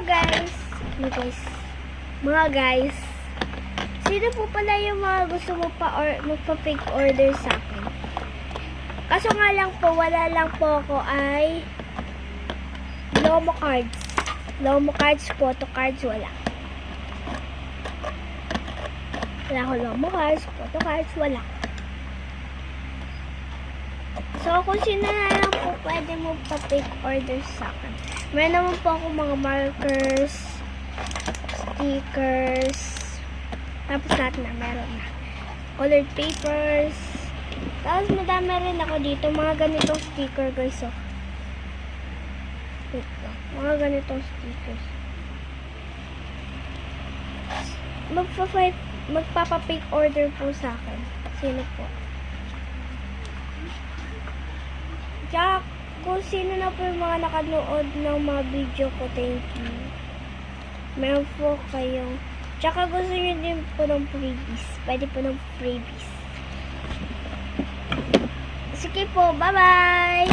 guys. Mga guys. Sino po pala yung mga gusto mo magpa-fake order sa akin? Kaso nga lang po, wala lang po ako ay Lomo cards. Lomo cards, photo cards, wala. Wala ko Lomo cards, photo cards, wala. So, kung sino na lang po pwede mo pa-fake order sa akin. Meron naman po ako mga markers, stickers, tapos lahat na, meron na. Colored papers. Tapos madami rin ako dito, mga ganitong sticker guys. So, ito, mga ganitong stickers. Magpapa-fake order po sa akin. Sino po? Tsaka, kung sino na po yung mga nakanood ng mga video ko, thank you. Meron po kayong, tsaka gusto nyo din po ng freebies. Pwede po ng freebies. Sige po, bye-bye!